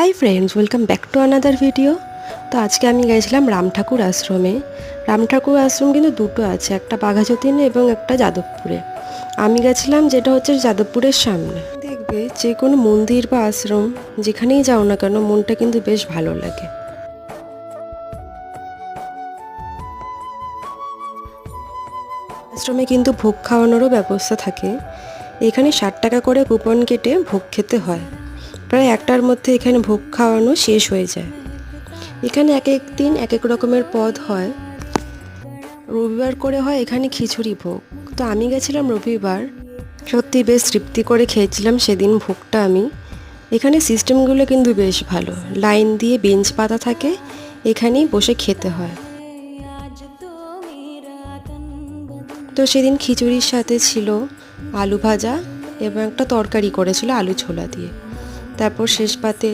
Hi friends, welcome back to another video. তো আজকে আমি গেছিলাম রাম ঠাকুর আশ্রমে। রাম ঠাকুর আশ্রম কিন্তু দুটো আছে, একটা বাঘাযতীনে এবং একটা যাদবপুরে। আমি গেছিলাম যেটা হচ্ছে যাদবপুরের সামনে। দেখবে যে কোনো মন্দির বা আশ্রম যেখানেই যাও না কেন মনটা কিন্তু বেশ ভালো লাগে। আশ্রমে কিন্তু ভোগ খাওয়ানোরও ব্যবস্থা থাকে। এখানে 60 টাকা করে কুপন কেটে ভোগ খেতে হয়। প্রায় একটার মধ্যে এখানে ভোগ খাওয়ানো শেষ হয়ে যায়। এখানে এক এক দিন এক এক রকমের পদ হয়। রবিবার করে হয় এখানে খিচুড়ি ভোগ। তো আমি গেছিলাম রবিবার, সত্যি বেশ তৃপ্তি করে খেয়েছিলাম সেদিন ভোগটা আমি। এখানে সিস্টেমগুলো কিন্তু বেশ ভালো, লাইন দিয়ে বেঞ্চ পাতা থাকে, এখানেই বসে খেতে হয়। তো সেদিন খিচুড়ির সাথে ছিল আলু ভাজা এবং একটা তরকারি করেছিল আলু ছোলা দিয়ে। তারপর শেষ পাতে